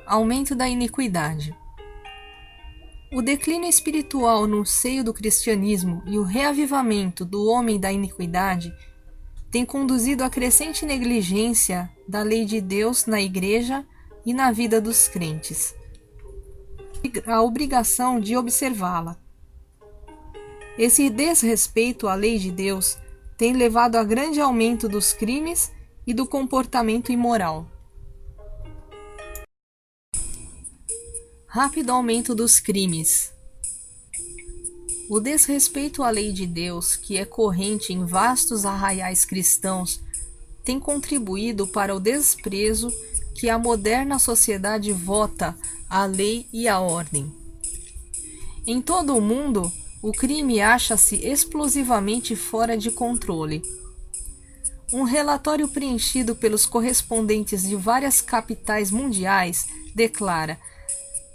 Aumento da iniquidade. O declínio espiritual no seio do cristianismo e o reavivamento do homem da iniquidade têm conduzido à crescente negligência da lei de Deus na igreja e na vida dos crentes. A obrigação de observá-la. Esse desrespeito à lei de Deus tem levado a grande aumento dos crimes e do comportamento imoral. Rápido aumento dos crimes. O desrespeito à lei de Deus, que é corrente em vastos arraiais cristãos, tem contribuído para o desprezo que a moderna sociedade vota à lei e à ordem. Em todo o mundo, o crime acha-se explosivamente fora de controle. Um relatório preenchido pelos correspondentes de várias capitais mundiais declara: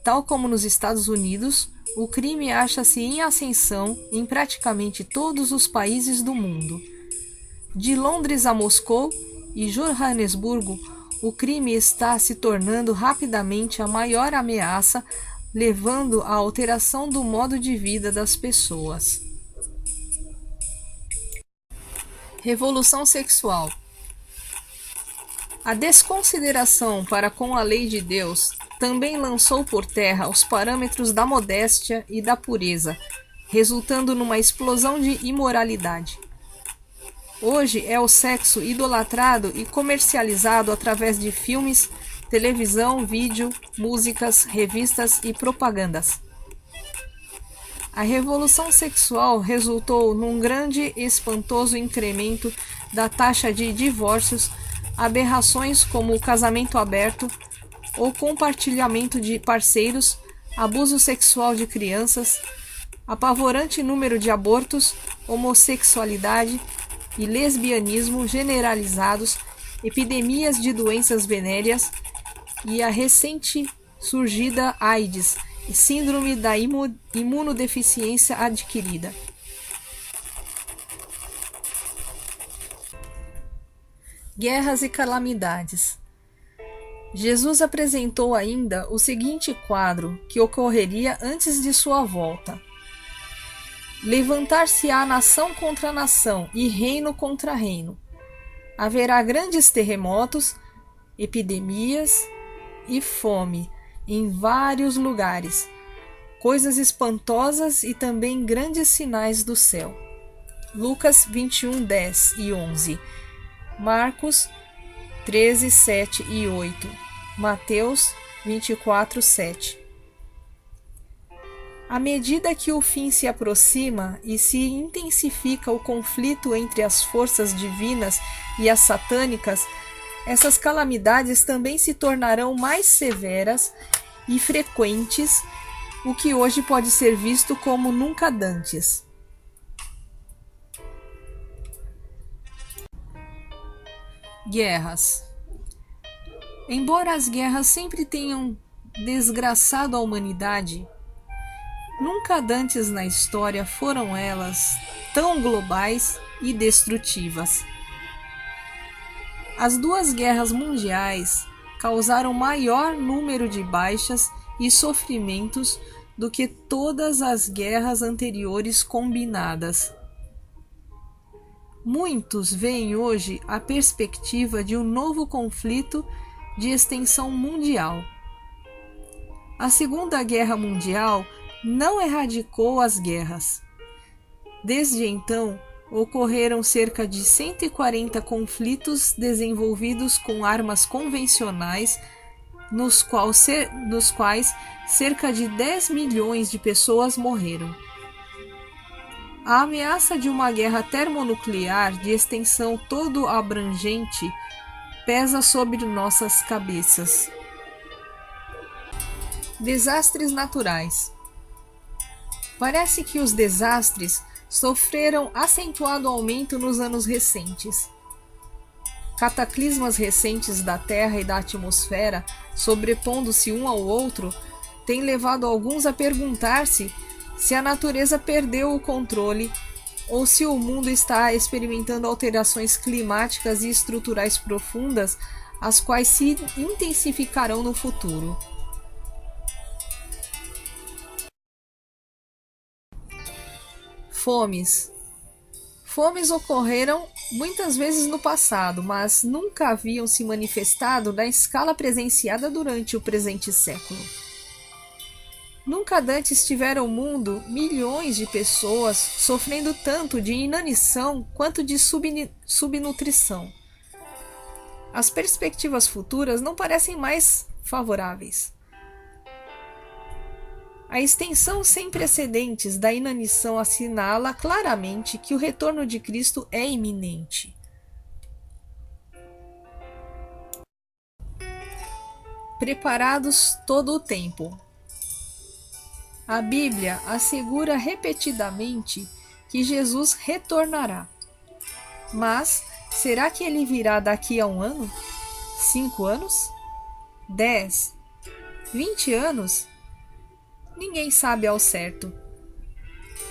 tal como nos Estados Unidos, o crime acha-se em ascensão em praticamente todos os países do mundo. De Londres a Moscou e Joanesburgo, o crime está se tornando rapidamente a maior ameaça, levando à alteração do modo de vida das pessoas. Revolução sexual. A desconsideração para com a lei de Deus também lançou por terra os parâmetros da modéstia e da pureza, resultando numa explosão de imoralidade. Hoje é o sexo idolatrado e comercializado através de filmes, televisão, vídeo, músicas, revistas e propagandas. A revolução sexual resultou num grande e espantoso incremento da taxa de divórcios, aberrações como o casamento aberto, ou compartilhamento de parceiros, abuso sexual de crianças, apavorante número de abortos, homossexualidade e lesbianismo generalizados, epidemias de doenças venéreas e a recente surgida AIDS e síndrome da imunodeficiência adquirida. Guerras e calamidades. Jesus apresentou ainda o seguinte quadro que ocorreria antes de sua volta: levantar-se-á nação contra nação e reino contra reino. Haverá grandes terremotos, epidemias e fome em vários lugares, coisas espantosas e também grandes sinais do céu. Lucas 21, 10 e 11. Marcos 13, 7 e 8. Mateus 24, 7. À medida que o fim se aproxima e se intensifica o conflito entre as forças divinas e as satânicas, essas calamidades também se tornarão mais severas e frequentes, o que hoje pode ser visto como nunca dantes. Guerras. Embora as guerras sempre tenham desgraçado a humanidade, nunca dantes na história foram elas tão globais e destrutivas. As duas guerras mundiais causaram maior número de baixas e sofrimentos do que todas as guerras anteriores combinadas. Muitos veem hoje a perspectiva de um novo conflito de extensão mundial. A Segunda Guerra Mundial não erradicou as guerras. Desde então, ocorreram cerca de 140 conflitos desenvolvidos com armas convencionais, nos quais cerca de 10 milhões de pessoas morreram. A ameaça de uma guerra termonuclear de extensão todo abrangente pesa sobre nossas cabeças. Desastres naturais. Parece que os desastres sofreram acentuado aumento nos anos recentes. Cataclismas recentes da Terra e da atmosfera, sobrepondo-se um ao outro, têm levado alguns a perguntar-se se a natureza perdeu o controle ou se o mundo está experimentando alterações climáticas e estruturais profundas, as quais se intensificarão no futuro. Fomes. Fomes ocorreram muitas vezes no passado, mas nunca haviam se manifestado na escala presenciada durante o presente século. Nunca dantes tiveram o mundo milhões de pessoas sofrendo tanto de inanição quanto de subnutrição. As perspectivas futuras não parecem mais favoráveis. A extensão sem precedentes da inanição assinala claramente que o retorno de Cristo é iminente. Preparados todo o tempo. A Bíblia assegura repetidamente que Jesus retornará. Mas será que ele virá daqui a 1 ano? 5 anos? 10? 20 anos? Ninguém sabe ao certo.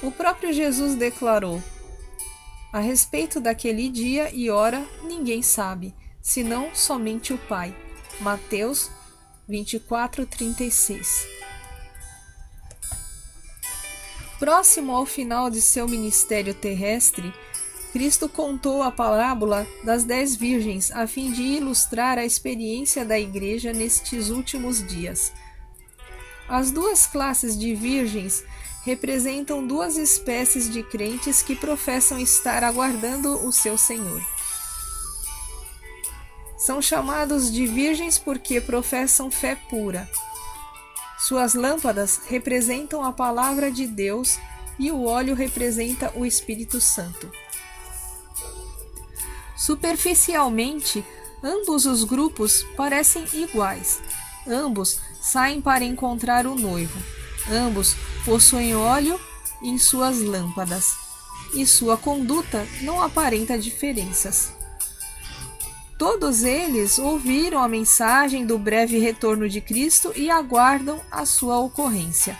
O próprio Jesus declarou: a respeito daquele dia e hora, ninguém sabe, senão somente o Pai. Mateus 24:36. Próximo ao final de seu ministério terrestre, Cristo contou a parábola das 10 virgens a fim de ilustrar a experiência da Igreja nestes últimos dias. As duas classes de virgens representam duas espécies de crentes que professam estar aguardando o seu Senhor. São chamados de virgens porque professam fé pura. Suas lâmpadas representam a palavra de Deus e o óleo representa o Espírito Santo. Superficialmente, ambos os grupos parecem iguais. Ambos saem para encontrar o noivo. Ambos possuem óleo em suas lâmpadas, e sua conduta não aparenta diferenças. Todos eles ouviram a mensagem do breve retorno de Cristo e aguardam a sua ocorrência.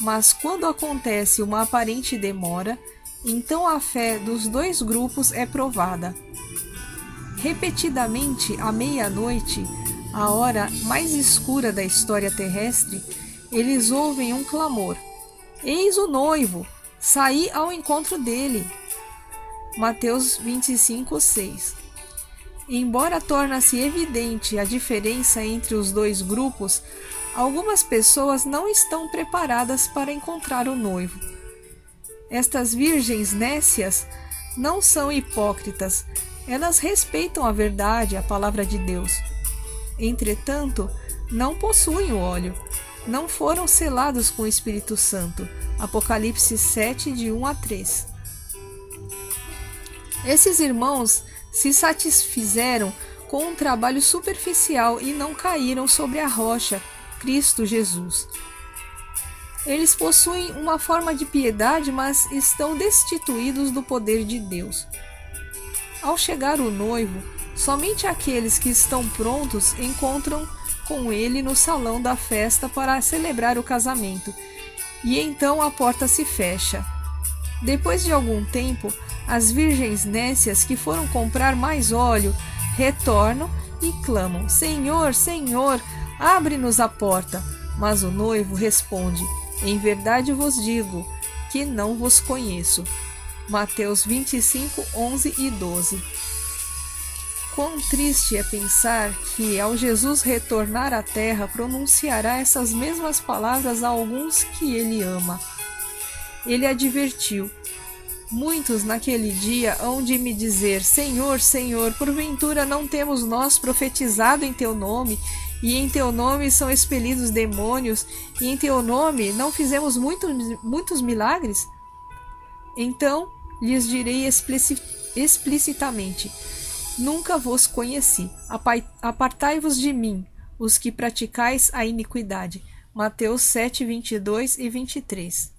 Mas quando acontece uma aparente demora, então a fé dos dois grupos é provada. Repetidamente, à meia-noite, a hora mais escura da história terrestre, eles ouvem um clamor: eis o noivo, saí ao encontro dele. Mateus 25:6. Embora torne-se evidente a diferença entre os dois grupos, algumas pessoas não estão preparadas para encontrar o noivo. Estas virgens nécias não são hipócritas, elas respeitam a verdade, a palavra de Deus. Entretanto, não possuem o óleo, não foram selados com o Espírito Santo. Apocalipse 7, de 1-3. Esses irmãos se satisfizeram com um trabalho superficial e não caíram sobre a rocha, Cristo Jesus. Eles possuem uma forma de piedade, mas estão destituídos do poder de Deus. Ao chegar o noivo, somente aqueles que estão prontos encontram com ele no salão da festa para celebrar o casamento, e então a porta se fecha. Depois de algum tempo, as virgens nécias que foram comprar mais óleo retornam e clamam: Senhor, Senhor, abre-nos a porta. Mas o noivo responde: em verdade vos digo que não vos conheço. Mateus 25, 11 e 12. Quão triste é pensar que, ao Jesus retornar à terra, pronunciará essas mesmas palavras a alguns que ele ama. Ele advertiu: muitos naquele dia hão de me dizer: Senhor, Senhor, porventura não temos nós profetizado em teu nome, e em teu nome são expelidos demônios, e em teu nome não fizemos muitos milagres? Então lhes direi explicitamente: nunca vos conheci. Apartai-vos de mim, os que praticais a iniquidade. Mateus 7, 22 e 23.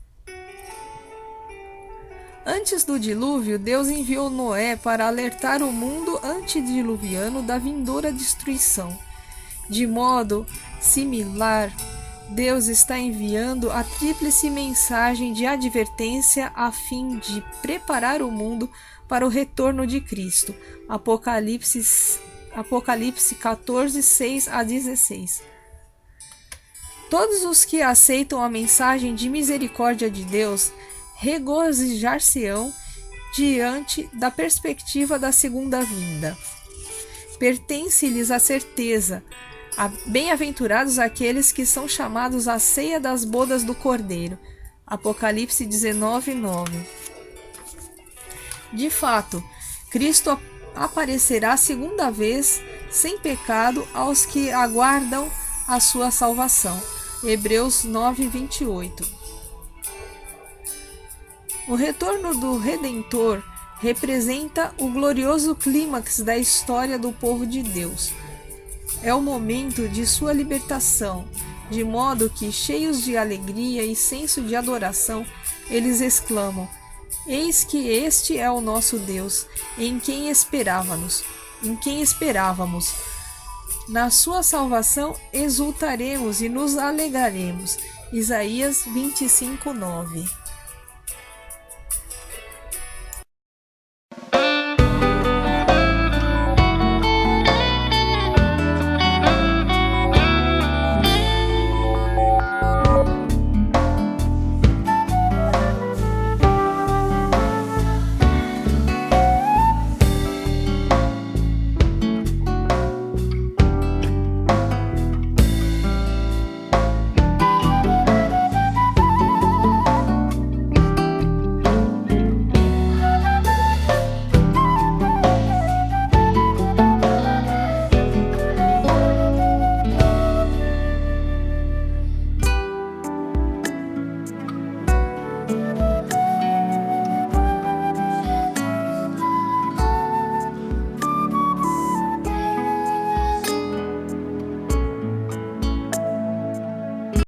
Antes do dilúvio, Deus enviou Noé para alertar o mundo antediluviano da vindoura destruição. De modo similar, Deus está enviando a tríplice mensagem de advertência a fim de preparar o mundo para o retorno de Cristo. Apocalipse 14, 6-16. Todos os que aceitam a mensagem de misericórdia de Deus regozijar-se-ão diante da perspectiva da segunda vinda. Pertence-lhes a certeza. Bem-aventurados aqueles que são chamados à ceia das bodas do Cordeiro. Apocalipse 19:9. De fato, Cristo aparecerá a segunda vez sem pecado aos que aguardam a sua salvação. Hebreus 9:28. O retorno do Redentor representa o glorioso clímax da história do povo de Deus. É o momento de sua libertação, de modo que, cheios de alegria e senso de adoração, eles exclamam: Eis que este é o nosso Deus, em quem esperávamos. Na sua salvação exultaremos e nos alegraremos. Isaías 25:9.